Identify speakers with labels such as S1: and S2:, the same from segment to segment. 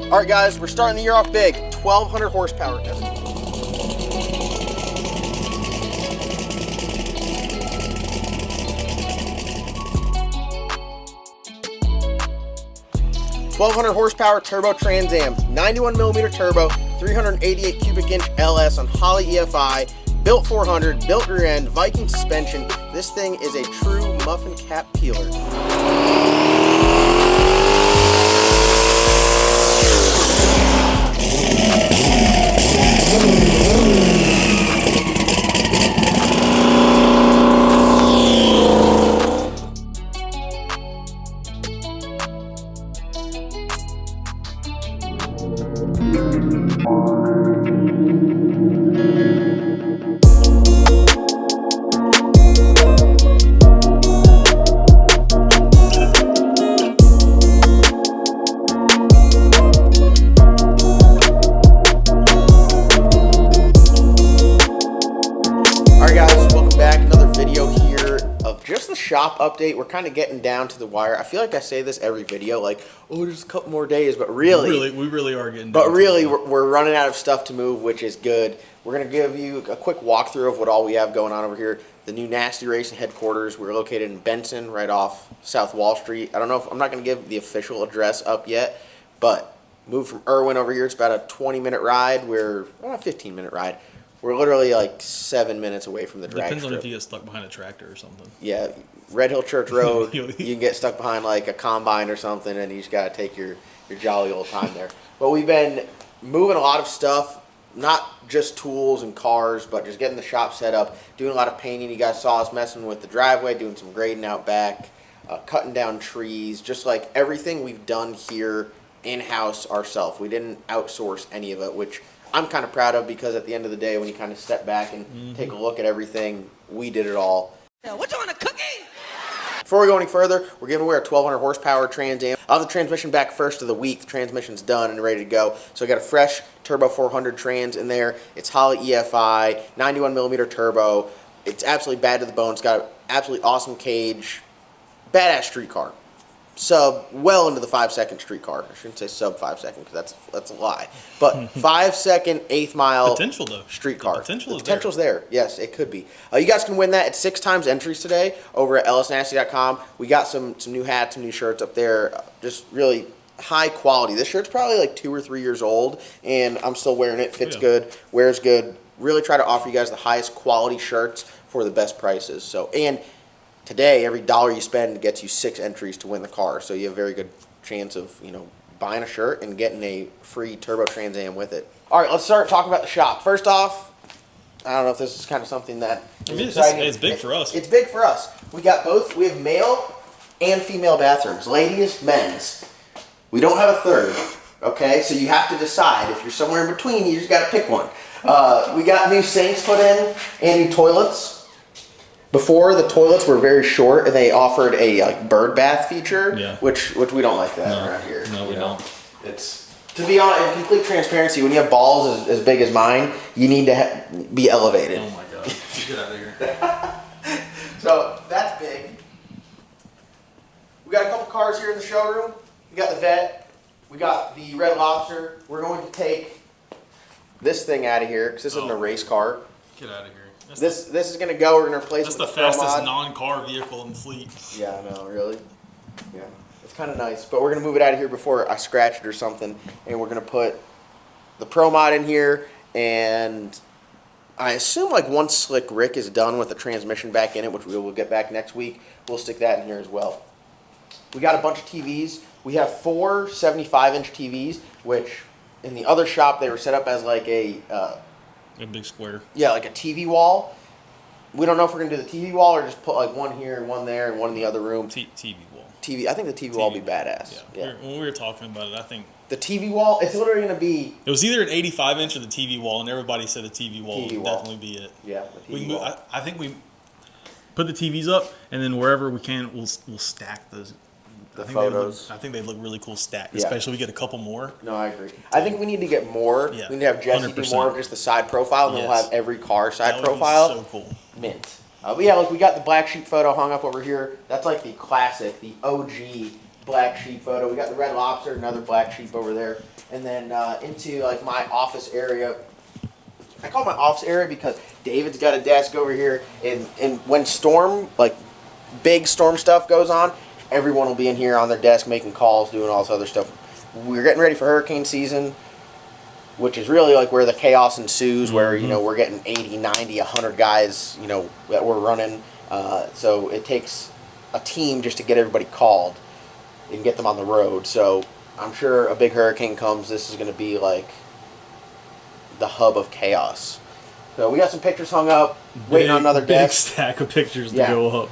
S1: All right, guys, we're starting the year off big. 1,200 horsepower. 1,200 horsepower turbo Trans Am, 91 millimeter turbo, 388 cubic inch LS on HOLLEY EFI, built 400, built rear end, Viking suspension. This thing is a true muffin cap peeler. Shop update. We're kind of getting down to the wire. I feel like I say this every video, like, oh, there's a couple more days, but we really are getting down. But really, we're running out of stuff to move, which is good. We're going to give you a quick walkthrough of what all we have going on over here. The new Nasty Racing headquarters. We're located in Benson, right off South Wall Street. I don't know if I'm not going to give the official address up yet, but moved from Erwin over here. It's about a 20-minute ride. We're a 15-minute ride. We're literally like 7 minutes away from the drag
S2: Depends
S1: strip.
S2: on if you get stuck behind a tractor or something.
S1: Yeah, Red Hill Church Road, you can get stuck behind like a combine or something, and you just got to take your jolly old time there. But we've been moving a lot of stuff, not just tools and cars, but just getting the shop set up, doing a lot of painting. You guys saw us messing with the driveway, doing some grading out back, cutting down trees, just like everything we've done here in-house ourselves. We didn't outsource any of it, which I'm kind of proud of, because at the end of the day, when you kind of step back and take a look at everything, we did it all.
S3: What you want, a cookie?
S1: Before we go any further, we're giving away our 1,200 horsepower Trans Am. I'll have the transmission back first of the week. The transmission's done and ready to go. So I got a fresh Turbo 400 Trans in there. It's HOLLEY EFI, 91 millimeter turbo. It's absolutely bad to the bone. It's got an absolutely awesome cage. Badass street car. Well into the 5-second street car. I shouldn't say sub 5 second, because that's a lie. But 5-second, 1/8 mile
S2: potential though.
S1: Street car.
S2: The
S1: potential's there. Yes, it could be. You guys can win that at 6 times entries today over at lsnasty.com. We got some new hats, some new shirts up there. Just really high quality. This shirt's probably like 2 or 3 years old, and I'm still wearing it. Fits good, wears good. Really try to offer you guys the highest quality shirts for the best prices. And today, every dollar you spend gets you 6 entries to win the car. So you have a very good chance of, buying a shirt and getting a free Turbo Trans Am with it. All right, let's start talking about the shop. First off, I don't know if this is kind of something that is exciting.
S2: It's big for us.
S1: It's big for us. We got both. We have male and female bathrooms. Ladies, men's. We don't have a third, okay? So you have to decide. If you're somewhere in between, you just got to pick one. We got new sinks put in and new toilets. Before, the toilets were very short, and they offered a bird bath feature, which we don't like that around here.
S2: No, we don't.
S1: It's, to be honest, in complete transparency, when you have balls as big as mine, you need to be elevated.
S2: Oh my god, get out of here.
S1: So that's big. We got a couple cars here in the showroom. We got the Vet. We got the Red Lobster. We're going to take this thing out of here, because this isn't a race car.
S2: Get out of here.
S1: This is going to go. We're going to replace it with
S2: the fastest non-car vehicle in the fleet.
S1: Yeah, I know, really. Yeah, it's kind of nice. But we're going to move it out of here before I scratch it or something. And we're going to put the Pro Mod in here. And I assume once Slick Rick is done with the transmission back in it, which we will get back next week, we'll stick that in here as well. We got a bunch of TVs. We have 4 75-inch TVs, which in the other shop they were set up as a
S2: big square. Yeah,
S1: like a TV wall. We don't know if we're going to do the TV wall or just put one here and one there and one in the other room.
S2: TV wall.
S1: I think the TV wall will be badass.
S2: Yeah. When we were talking about it, I think
S1: the TV wall, it's literally going to be...
S2: It was either an 85-inch or the TV wall, and everybody said the TV wall would definitely be it.
S1: Yeah, the TV wall.
S2: I think we put the TVs up, and then wherever we can, we'll stack those.
S1: The photos.
S2: I think they look really cool stacked, especially if we get a couple more.
S1: No, I agree. I think we need to get more.
S2: Yeah,
S1: we need to have Jesse
S2: 100%.
S1: do more of just the side profile, and then we'll have every car side
S2: that would
S1: profile.
S2: Be so cool.
S1: Mint. But yeah, we got the black sheep photo hung up over here. That's like the classic, the OG black sheep photo. We got the Red Lobster, another black sheep over there. And then into like my office area. I call it my office area because David's got a desk over here. And when storm, like big storm stuff goes on, everyone will be in here on their desk making calls, doing all this other stuff. We're getting ready for hurricane season, which is really like where the chaos ensues, where, you know, we're getting 80, 90, 100 guys, you know, that we're running. So it takes a team just to get everybody called and get them on the road. So I'm sure a big hurricane comes, this is going to be like the hub of chaos. So we got some pictures hung up, waiting on another
S2: big
S1: desk.
S2: stack of pictures to go up.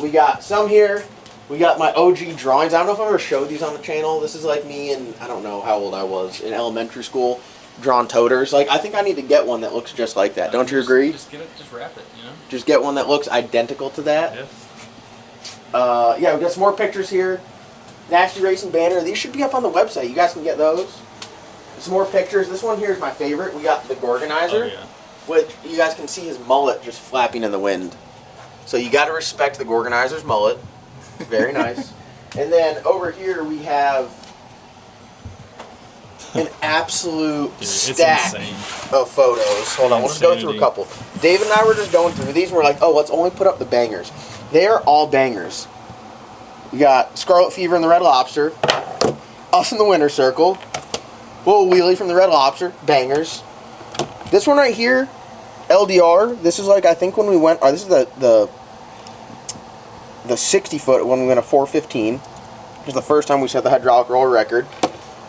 S1: We got some here. We got my OG drawings. I don't know if I've ever showed these on the channel. This is like me and I don't know how old I was in elementary school, drawn toters. Like, I think I need to get one that looks just like that. Don't you agree?
S3: Just get it, just wrap it, you know?
S1: Just get one that looks identical to that.
S3: Yeah.
S1: Yeah, we got some more pictures here. Nasty Racing banner. These should be up on the website. You guys can get those. Some more pictures. This one here is my favorite. We got the Gorganizer,
S2: Oh, yeah.
S1: which you guys can see his mullet just flapping in the wind. So you got to respect the Gorganizer's mullet. Very nice. And then over here we have an absolute stack of photos. Hold on, we'll just go through a couple. David and I were just going through these and we're like, oh, let's only put up the bangers. They are all bangers. We got Scarlet Fever and the Red Lobster, us in the Winter Circle, Little Wheelie from the Red Lobster, bangers. This one right here, LDR, this is like, I think when we went, this is the 60 foot when we went a 415. This is the first time we set the hydraulic roller record.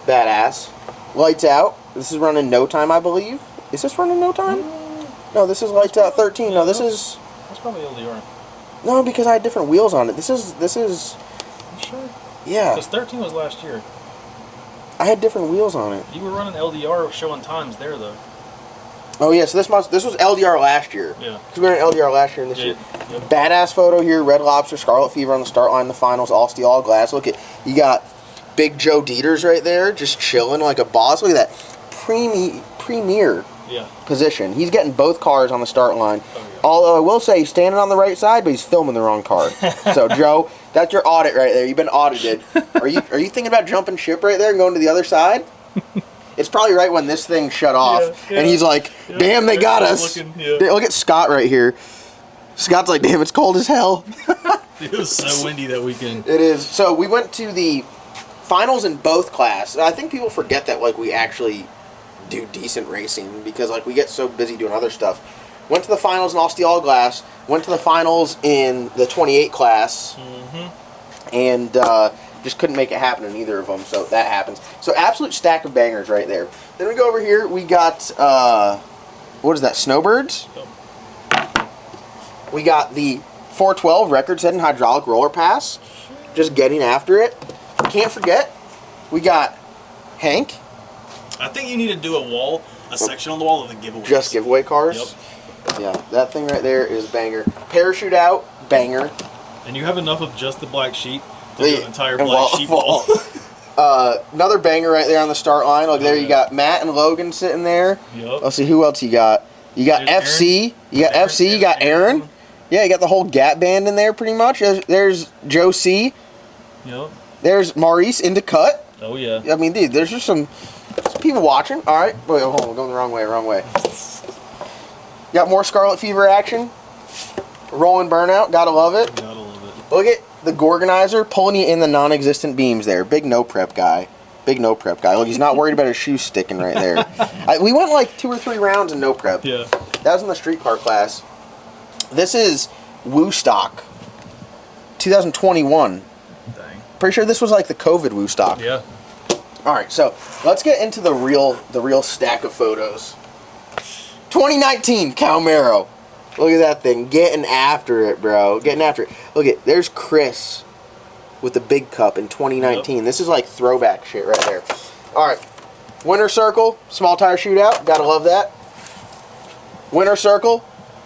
S1: Badass. Lights Out. This is running No Time, I believe. Is this running No Time? No, this is Lights Out 13. No, this is...
S3: That's probably LDR.
S1: No, because I had different wheels on it. This is...
S3: You sure?
S1: Yeah.
S3: Because 13 was last year.
S1: I had different wheels on it.
S3: You were running LDR showing times there, though.
S1: Oh, yeah, so this was LDR last year.
S3: Yeah.
S1: Because we were in LDR last year and this year.
S3: Yep.
S1: Badass photo here. Red Lobster, Scarlet Fever on the start line, the finals, all steel, all glass. Look at... You got Big Joe Dieters right there, just chilling like a boss. Look at that. Premier position. He's getting both cars on the start line.
S3: Oh, yeah.
S1: Although I will say he's standing on the right side, but he's filming the wrong car. So Joe, that's your audit right there. You've been audited. Are you thinking about jumping ship right there and going to the other side? It's probably right when this thing shut off, and he's like, "Damn, they got us." Look at Scott right here. Scott's like, "Damn, it's cold as hell."
S2: It was so windy that weekend.
S1: It is. So we went to the finals in both classes. I think people forget that like we actually do decent racing because like we get so busy doing other stuff. Went to the finals in all steel, all glass. Went to the finals in the 28 class, and just couldn't make it happen in either of them. So that happens. So absolute stack of bangers right there. Then we go over here. We got what is that? Snowbirds. We got the 412 record-setting hydraulic roller pass. Just getting after it. Can't forget, we got Hank.
S2: I think you need to do a section on the wall of the giveaways.
S1: Just giveaway cars.
S2: Yep.
S1: Yeah, that thing right there is banger. Parachute out, banger.
S2: And you have enough of just the black sheet to do an entire
S1: and
S2: black sheet wall.
S1: Another banger right there on the start line. Look, there you got Matt and Logan sitting there.
S2: Yep.
S1: Let's see, who else you got? You got
S2: There's
S1: FC.
S2: Aaron.
S1: You got FC. You got Aaron. Yeah, you got the whole Gap band in there pretty much. There's Joe C.
S2: Yep.
S1: There's Maurice into cut.
S2: Oh, yeah.
S1: I mean, dude, there's just some people watching. All right. Wait, hold on. We're going the wrong way. Got more Scarlet Fever action. Rolling Burnout. Gotta love it.
S2: Gotta love it.
S1: Look at the Gorganizer pulling you in the non-existent beams there. Big no prep guy. Look, he's not worried about his shoes sticking right there. We went like 2 or 3 rounds in no prep.
S2: Yeah.
S1: That was in the streetcar class. This is Woostock 2021.
S2: Dang.
S1: Pretty sure this was like the COVID Woostock.
S2: Yeah.
S1: All right, so let's get into the real stack of photos. 2019 Calmero. Look at that thing, getting after it, bro. Getting after it. Look at, there's Chris with the big cup in 2019. Yep. This is like throwback shit right there. All right, Winter Circle, small tire shootout. Gotta love that. Winter Circle,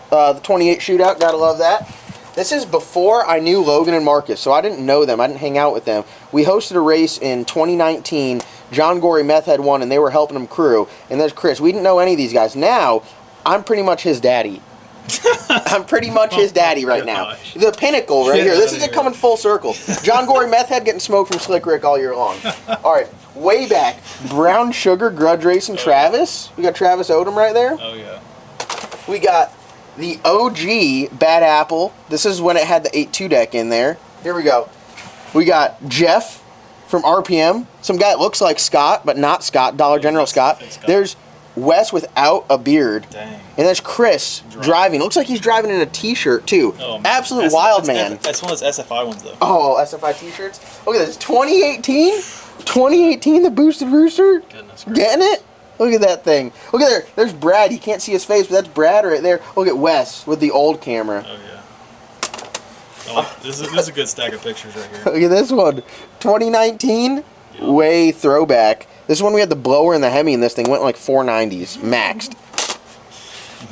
S1: the 28 shootout. Gotta love that. This is before I knew Logan and Marcus, so I didn't know them. I didn't hang out with them. We hosted a race in 2019. John Gorey Meth had won, and they were helping him crew. And there's Chris. We didn't know any of these guys. Now, I'm pretty much his daddy. I'm pretty much his daddy right now.
S2: Gosh.
S1: The pinnacle right
S2: Get
S1: here. This
S2: outta
S1: is it
S2: here.
S1: coming full circle. John Gory meth head getting smoked from Slick Rick all year long. All right, way back. Brown Sugar Grudge Racing Travis. We got Travis Odom right there.
S3: Oh yeah.
S1: We got the OG Bad Apple. This is when it had the 8.2 deck in there. Here we go. We got Jeff from RPM. Some guy that looks like Scott, but not Scott. Dollar General Scott. There's Wes without a beard.
S3: Dang.
S1: And there's Chris driving. Looks like he's driving in a t-shirt too.
S3: Oh, man.
S1: Absolute wild man.
S3: That's one of those SFI ones though.
S1: Oh, SFI t-shirts. Look at this. 2018? 2018, the Boosted Rooster?
S3: Goodness.
S1: Getting it? Look at that thing. Look at there. There's Brad. You can't see his face, but that's Brad right there. Look at Wes with the old camera.
S3: Oh yeah. Oh, this is a good stack of pictures right here.
S1: Look at this one. 2019, way throwback. This one we had the blower and the Hemi, and this thing went like 490s, maxed.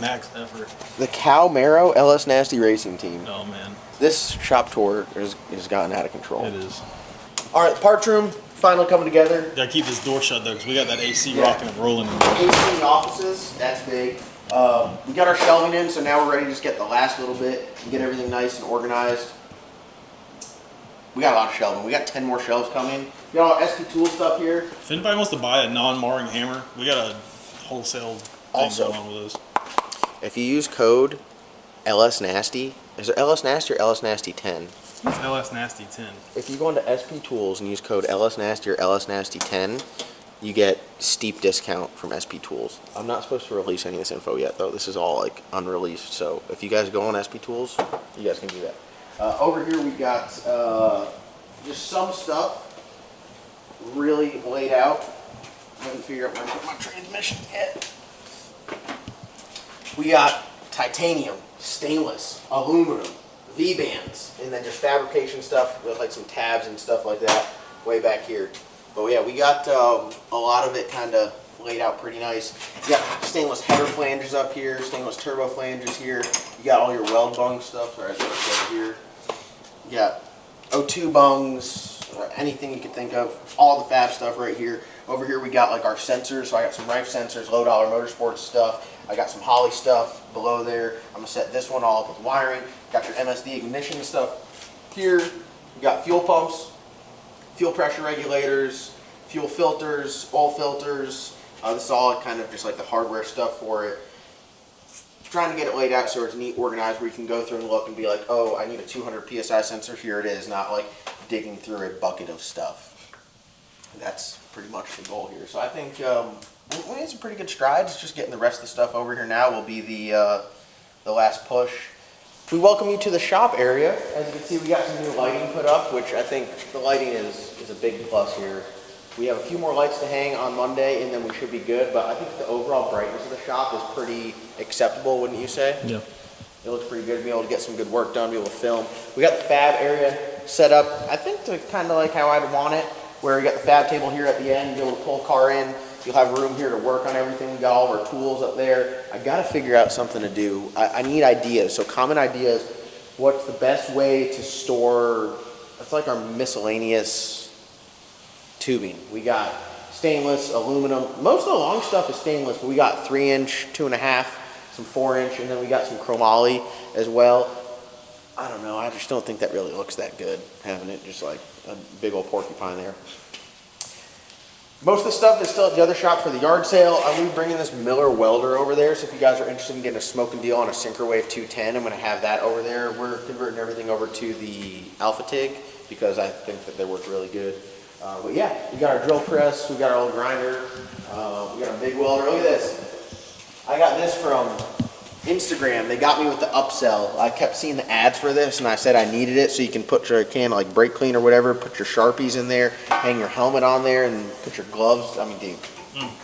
S3: Max effort.
S1: The Cal Marrow LS Nasty Racing Team.
S3: Oh man.
S1: This shop tour has gotten out of control.
S3: It is.
S1: All right, the parts room finally coming together.
S2: Gotta keep this door shut though, because we got that AC
S1: Yeah.
S2: rocking and rolling in there.
S1: AC in the offices, that's big. We got our shelving in, so now we're ready to just get the last little bit and get everything nice and organized. We got a lot of shelving. We got 10 more shelves coming. We got all SP Tool stuff here.
S2: If anybody wants to buy a non-marring hammer, we got a wholesale thing
S1: Also.
S2: going on with those.
S1: If you use code LS Nasty, is it LS Nasty or LS Nasty 10?
S2: It's LS Nasty 10.
S1: If you go into SP Tools and use code LS Nasty or LS Nasty 10, you get steep discount from SP Tools. I'm not supposed to release any of this info yet, though. This is all like unreleased. So if you guys go on SP Tools, you guys can do that. Over here we got just some stuff really laid out. I haven't figured out where to put my transmission yet. We got titanium, stainless, aluminum, V-bands, and then just fabrication stuff with like some tabs and stuff like that way back here. But yeah, we got a lot of it kind of laid out pretty nice. You got stainless header flanges up here, stainless turbo flanges here. You got all your weld bung stuff. Sorry, I put it over here. You got O2 bungs, anything you can think of. All the fab stuff right here. Over here we got like our sensors. So I got some Rife sensors, low dollar motorsports stuff. I got some Holley stuff below there. I'm gonna set this one all up with wiring. Got your MSD ignition stuff here. You got fuel pumps, fuel pressure regulators, fuel filters, oil filters. This is all kind of just like the hardware stuff for it. Trying to get it laid out so it's neat, organized, where you can go through and look and be like, oh, I need a 200 PSI sensor, here it is, not like digging through a bucket of stuff. That's pretty much the goal here. So I think we made some pretty good strides. Just getting the rest of the stuff over here now will be the last push. We welcome you to the shop area. As you can see, we got some new lighting put up, which I think the lighting is a big plus here. We have a few more lights to hang on Monday, and then we should be good. But I think the overall brightness of the shop is pretty acceptable, wouldn't you say?
S2: Yeah.
S1: It looks pretty good to be able to get some good work done, be able to film. We got the fab area set up, I think, to kind of like how I'd want it, where we got the fab table here at the end, be able to pull a car in. You'll have room here to work on everything. We got all of our tools up there. I got to figure out something to do. I need ideas. So common ideas. What's the best way to store? It's like our miscellaneous tubing. We got stainless, aluminum. Most of the long stuff is stainless, but we got 3-inch, 2.5, some 4-inch, and then we got some chromoly as well. I don't know. I just don't think that really looks that good, having it just like a big old porcupine there. Most of the stuff is still at the other shop for the yard sale. I'm going to be bringing this Miller welder over there, so if you guys are interested in getting a smoking deal on a Syncrowave 210, I'm going to have that over there. We're converting everything over to the Alpha TIG because I think that they work really good. But yeah, we got our drill press, we got our old grinder, we got a big welder. Look at this. I got this from Instagram. They got me with the upsell. I kept seeing the ads for this, and I said I needed it so you can put your can like brake clean or whatever, put your Sharpies in there, hang your helmet on there, and put your gloves. I mean, dude,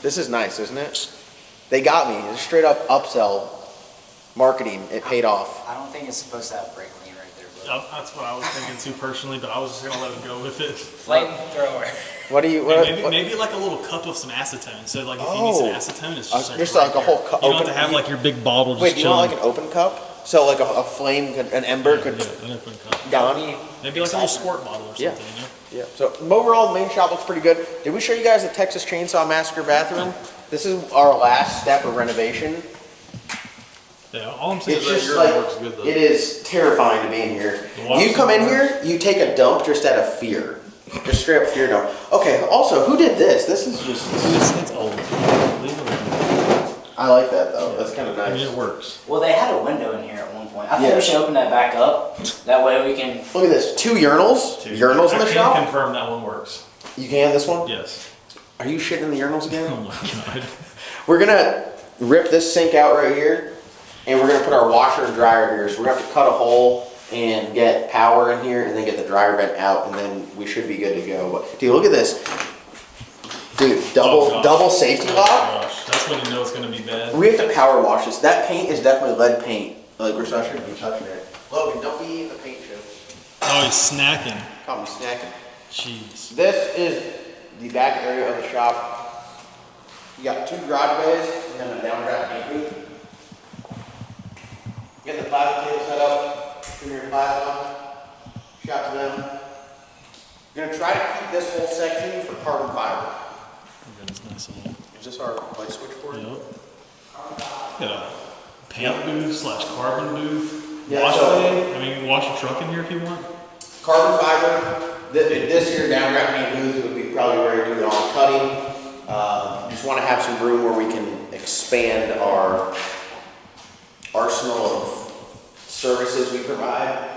S1: this is nice, isn't it? They got me. It's straight up upsell marketing. It paid off.
S4: I don't think it's supposed to have brake clean right there, but
S2: That's what I was thinking too personally, but I was just gonna let it go with it.
S4: flamethrower.
S1: What do you?
S2: Maybe like a little cup of some acetone. So like if you need some acetone, it's just
S1: just
S2: right
S1: like a
S2: there.
S1: whole cup.
S2: You don't have to have like your big bottle just
S1: Wait, do you
S2: chilling.
S1: want like an open cup? So like a flame, an ember could
S2: an open cup.
S1: gone.
S2: Maybe like a little squirt bottle or something.
S1: Yeah. Yeah. So overall, the main shop looks pretty good. Did we show you guys the Texas Chainsaw Massacre bathroom? This is our last step of renovation.
S3: Yeah, all I'm saying
S1: It's
S3: is that
S1: just
S3: your
S1: like,
S3: works good though.
S1: it is terrifying to be in here.
S3: The wash
S1: You come in
S3: works.
S1: here, you take a dump just out of fear. Just straight up fear dump. Okay, also, who did this? This is just,
S3: It's old. Leave it alone.
S1: I like that though. That's kind of
S3: I mean,
S1: nice.
S3: it works.
S4: Well, they had a window in here at one point. I think
S1: Yeah.
S4: we should open that back up. That way we can.
S1: Look at this, 2 urinals. Urinals in the
S3: I can
S1: shop.
S3: confirm that one works.
S1: You can this one?
S3: Yes.
S1: Are you shitting in the urinals again?
S3: Oh my god.
S1: We're gonna rip this sink out right here, and we're gonna put our washer and dryer here. So we're gonna have to cut a hole and get power in here, and then get the dryer vent out, and then we should be good to go. But dude, look at this. Dude,
S3: Oh, gosh.
S1: double safety
S3: Oh
S1: lock.
S3: gosh, that's when you know it's gonna be bad.
S1: We have to power wash this. That paint is definitely lead paint. Like, we're not sure if you're touching it. Logan, don't be eating the paint chip.
S3: Oh, he's snacking.
S1: Come on, snacking.
S3: Jeez.
S1: This is the back area of the shop. You got 2 garage bays and then a downdraft paint booth. Get the plasma table set up, premier plasma, shop to them. You're gonna try to keep this whole section for carbon fiber.
S3: That is nice of him.
S1: Is this our light switchboard?
S3: Yep. Got a paint booth slash carbon booth.
S1: Yeah,
S3: Wash
S1: so-
S3: bay. I mean, you can wash your truck in here if you want.
S1: Carbon fiber, this here downdraft paint booth would be probably where you do it on cutting. Just wanna have some room where we can expand our arsenal of services we provide.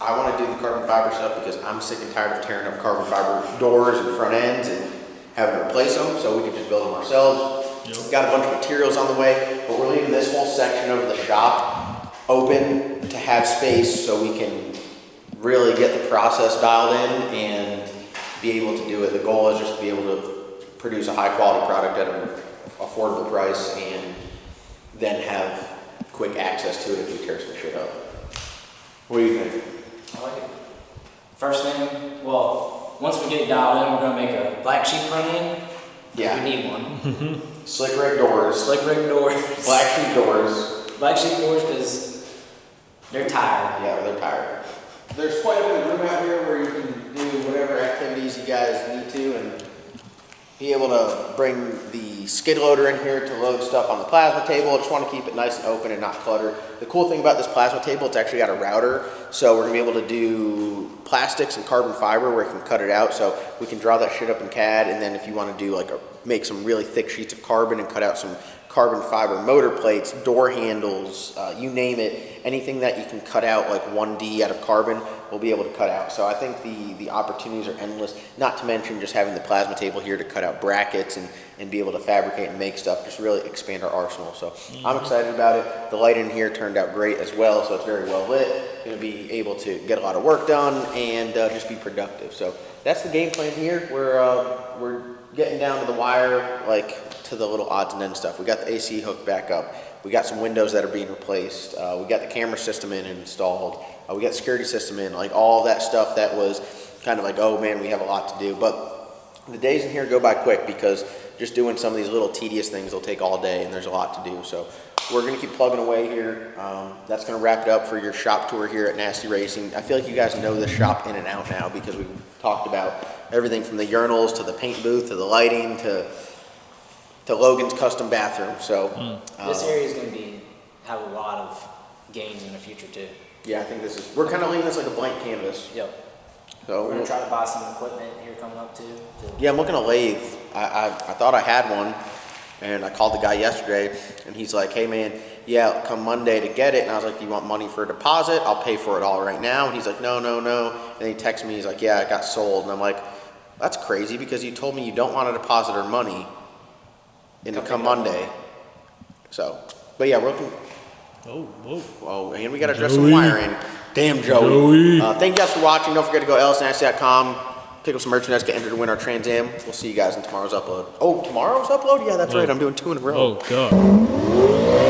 S1: I wanna do the carbon fiber stuff because I'm sick and tired of tearing up carbon fiber doors and front ends and having to replace them, so we can just build them ourselves.
S3: Yep.
S1: Got a bunch of materials on the way, but we're leaving this whole section of the shop open to have space so we can really get the process dialed in and be able to do it. The goal is just to be able to produce a high quality product at an affordable price and then have quick access to it if we tear some shit up. What do you think?
S4: I like it. First thing, well, once we get it dialed in, we're gonna make a black sheep front end.
S1: Yeah.
S4: We need one.
S1: Slick rig doors,
S4: Slick rig doors.
S1: black sheep doors.
S4: Black sheep doors because they're tired.
S1: Yeah, they're tired. There's quite a bit of room out here where you can do whatever activities you guys need to and be able to bring the skid loader in here to load stuff on the plasma table. I just want to keep it nice and open and not cluttered. The cool thing about this plasma table, it's actually got a router, so we're gonna be able to do plastics and carbon fiber where it can cut it out, so we can draw that shit up in CAD, and then if you want to do like make some really thick sheets of carbon and cut out some carbon fiber motor plates, door handles, you name it, anything that you can cut out like 1D out of carbon, we'll be able to cut out. So I think the opportunities are endless, not to mention just having the plasma table here to cut out brackets and be able to fabricate and make stuff, just really expand our arsenal. So I'm excited about it. The light in here turned out great as well, so it's very well lit. Gonna be able to get a lot of work done and just be productive. So that's the game plan here. We're getting down to the wire, like to the little odds and ends stuff. We got the AC hooked back up. We got some windows that are being replaced. We got the camera system in and installed. We got the security system in, like all that stuff that was kind of like, oh man, we have a lot to do. But the days in here go by quick because just doing some of these little tedious things will take all day and there's a lot to do. So we're gonna keep plugging away here. That's gonna wrap it up for your shop tour here at Nasty Racing. I feel like you guys know the shop in and out now because we've talked about everything from the urinals to the paint booth to the lighting to Logan's custom bathroom. So
S4: This area is going to have a lot of gains in the future too.
S1: yeah, I think we're kind of leaving this like a blank canvas.
S4: Yep.
S1: So
S4: We're going to try to buy some equipment here coming up too.
S1: yeah, I'm looking at a lathe. I thought I had one, and I called the guy yesterday, and he's like, hey man, yeah, come Monday to get it. And I was like, you want money for a deposit? I'll pay for it all right now. And he's like, no. And he texts me, he's like, yeah, it got sold. And I'm like, that's crazy because you told me you don't want a deposit or money in to come Monday. So, but yeah, we're looking. Oh, and we got to dress some
S2: Joey.
S1: wiring. Damn, Joey.
S2: Joey.
S1: Thank you guys for watching. Don't forget to go to lsnasty.com. Pick up some merchandise, get entered to win our Trans Am. We'll see you guys in tomorrow's upload. Oh, tomorrow's upload? Yeah, that's right. I'm doing 2 in a row.
S2: Oh god.